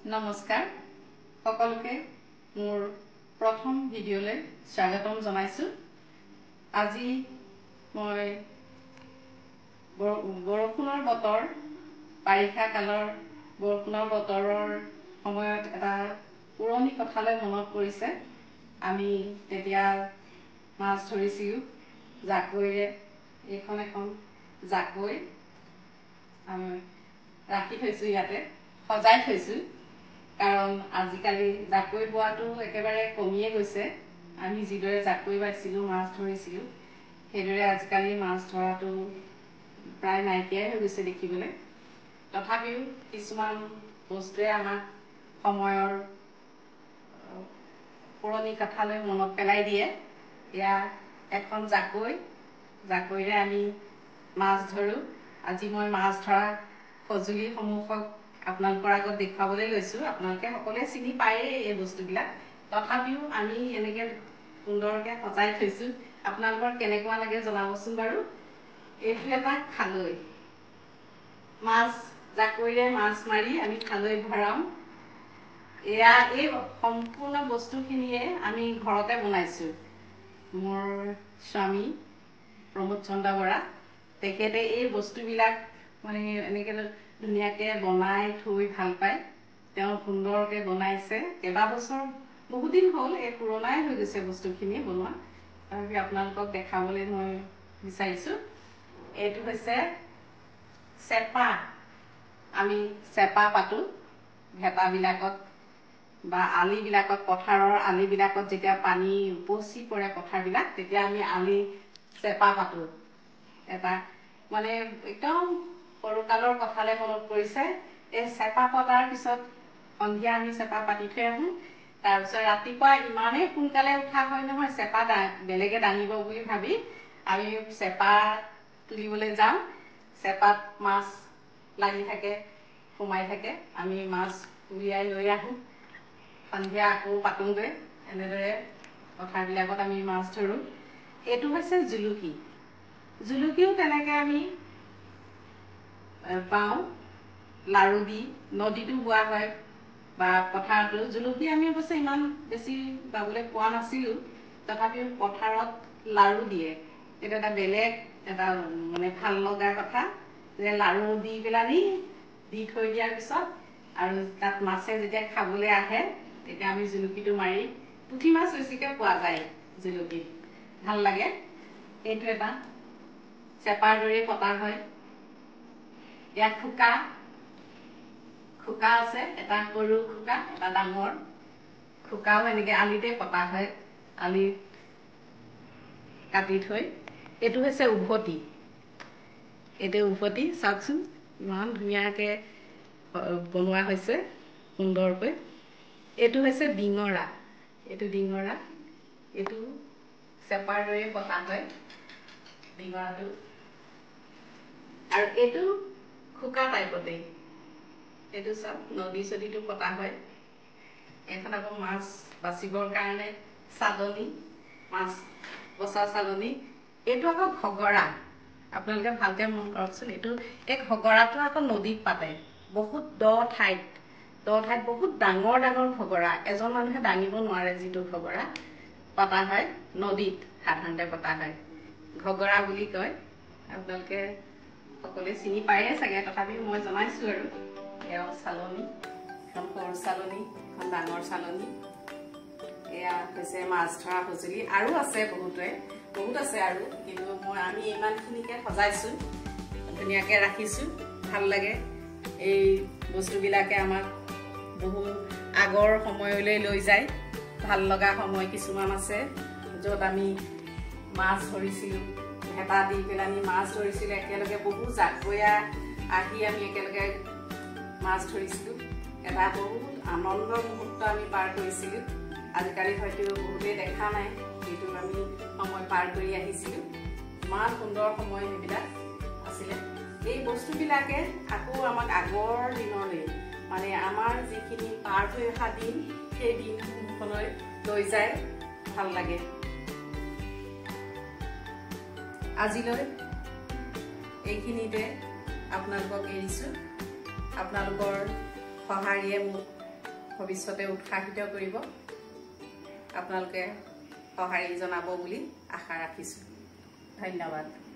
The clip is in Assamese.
নমস্কাৰ সকলোকে মোৰ প্ৰথম ভিডিঅ'লৈ স্বাগতম জনাইছো। আজি মই বৰষুণৰ বতৰ বাৰিষা কালৰ বৰষুণৰ বতৰৰ সময়ত এটা পুৰণি কথালৈ মনত পৰিছে। আমি তেতিয়া মাছ ধৰিছিলো জাকৈৰে। এইখন এখন জাকৈ আমি ৰাখি থৈছো, ইয়াতে সজাই থৈছো। কাৰণ আজিকালি জাকৈ বোৱাটো একেবাৰে কমিয়ে গৈছে। আমি যিদৰে জাকৈ বাইছিলোঁ, মাছ ধৰিছিলোঁ, সেইদৰে আজিকালি মাছ ধৰাটো প্ৰায় নাইকিয়াই হৈ গৈছে দেখিবলৈ। তথাপিও কিছুমান বস্তুৱে আমাক সময়ৰ পুৰণি কথালৈ মনত পেলাই দিয়ে। এয়া এখন জাকৈৰে আমি মাছ ধৰোঁ। আজি মই মাছ ধৰা সঁজুলিসমূহক আপোনালোকৰ আগত দেখুৱাবলৈ লৈছোঁ। আপোনালোকে সকলোৱে চিনি পায়েই এই বস্তুবিলাক, তথাপিও আমি এনেকৈ সুন্দৰকৈ সজাই থৈছোঁ। আপোনালোকৰ কেনেকুৱা লাগে জনাবচোন বাৰু। এইটো এটা খালৈ। মাছ জাকৈৰে মাছ মাৰি আমি খালৈ ভৰাওঁ। এয়া এই সম্পূৰ্ণ বস্তুখিনিয়ে আমি ঘৰতে বনাইছোঁ। মোৰ স্বামী প্ৰমোদ চন্দ্ৰ বৰা, তেখেতে এই বস্তুবিলাক এনেকৈ ধুনীয়াকৈ বনাই থৈ ভাল পায়। তেওঁ সুন্দৰকৈ বনাইছে। কেইবাবছৰ বহুদিন হ'ল, এই পুৰণাই হৈ গৈছে বস্তুখিনি বনোৱা। তথাপি আপোনালোকক দেখাবলৈ মই বিচাৰিছোঁ। এইটো হৈছে চেপা। আমি চেপা পাতোঁ ভেটাবিলাকত বা আলিবিলাকত, পথাৰৰ আলিবিলাকত যেতিয়া পানী উপচি পৰে পথাৰবিলাক, তেতিয়া আমি আলি চেপা পাতোঁ। এটা একদম সৰুকালৰ কথালৈ মনত পৰিছে। এই চেপা পতাৰ পিছত সন্ধিয়া আমি চেপা পাতি থৈ আহোঁ। তাৰপিছত ৰাতিপুৱা ইমানেই সোনকালে উঠা হয় নহয়, চেপা বেলেগে দাঙিব বুলি ভাবি আমি চেপা তুলিবলৈ যাওঁ। চেপাত মাছ লাগি থাকে, সোমাই থাকে। আমি মাছ উলিয়াই লৈ আহোঁ। সন্ধিয়া আকৌ পাতোঁগৈ। এনেদৰে পথাৰবিলাকত আমি মাছ ধৰোঁ। এইটো হৈছে জুলুকি। জুলুকিও তেনেকৈ আমি বাওঁ লাৰু দি, নদীতো বোৱা হয় বা পথাৰতো। জুলুকি আমি অৱশ্যে ইমান বেছি বাবলৈ পোৱা নাছিলোঁ, তথাপিও পথাৰত লাৰু দিয়ে। এইটো এটা বেলেগ এটা ভাল লগা কথা যে লাৰু দি পেলানি দি থৈ দিয়াৰ পিছত আৰু তাত মাছে যেতিয়া খাবলৈ আহে, তেতিয়া আমি জুলুকিটো মাৰি, পুঠি মাছ বেছিকৈ পোৱা যায় জুলুকিত, ভাল লাগে। এইটো এটা চেপাৰ দৰেই পতা হয়। ইয়াত খোকা আছে, এটা সৰু খোকা, এটা ডাঙৰ খোকাও এনেকৈ আলিতে পতা হয়, আলিত কাটি থৈ। এইটো হৈছে উভতি। এইটো উভতি, চাওকচোন ইমান ধুনীয়াকৈ বনোৱা হৈছে সুন্দৰকৈ। এইটো হৈছে ডিঙৰা। এইটো ডিঙৰা। এইটো চেপাৰ দৰে পতা হয় ডিঙৰাটো। আৰু এইটো খোকা টাইপতেই। এইটো চাওক, নদী চদীটো পতা হয়। এইখন আকৌ মাছ বাচিবৰ কাৰণে চালনী, মাছ বচা চালনী। এইটো আকৌ ঘগৰা। আপোনালোকে ভালকৈ মন কৰকচোন। এই ঘগৰাটো আকৌ নদীত পাতে, বহুত দ ঠাইত বহুত ডাঙৰ ডাঙৰ ঘগৰা। এজন মানুহে দাঙিব নোৱাৰে যিটো ঘগৰা পতা হয়, নদীত সাধাৰণতে পতা হয়। ঘগৰা বুলি কয়। আপোনালোকে সকলোৱে চিনি পায়েই চাগে, তথাপিও মই জনাইছোঁ আৰু। এয়া চালনী, এখন সৰু চালনী, এখন ডাঙৰ চালনী। এয়া হৈছে মাছ ধৰা সঁজুলি। আৰু আছে বহুত আছে আৰু, কিন্তু আমি ইমানখিনিকে সজাইছোঁ, ধুনীয়াকৈ ৰাখিছোঁ। ভাল লাগে। এই বস্তুবিলাকে আমাক বহু আগৰ সময়লৈ লৈ যায়। ভাল লগা সময় কিছুমান আছে, য'ত আমি মাছ ধৰিছিলোঁ, ভেটা দি পেলানি মাছ ধৰিছিলোঁ একেলগে। বহু জাকৈয়া আহি আমি একেলগে মাছ ধৰিছিলোঁ। এটা বহুত আনন্দৰ মুহূৰ্ত আমি পাৰ কৰিছিলোঁ। আজিকালি হয়তো বহুতেই দেখা নাই, কিন্তু আমি সময় পাৰ কৰি আহিছিলোঁ। ইমান সুন্দৰ সময় সেইবিলাক আছিলে। এই বস্তুবিলাকে আকৌ আমাক আগৰ দিনলৈ, আমাৰ যিখিনি পাৰ হৈ অহা দিন, সেই দিনসমূহলৈ লৈ যায়। ভাল লাগে। আজিলৈ এইখিনিতে আপোনালোকক এৰিছোঁ। আপোনালোকৰ সঁহাৰিয়ে মোক ভৱিষ্যতে উৎসাহিত কৰিব আপোনালোকে সঁহাৰি জনাব বুলি আশা ৰাখিছোঁ ধন্যবাদ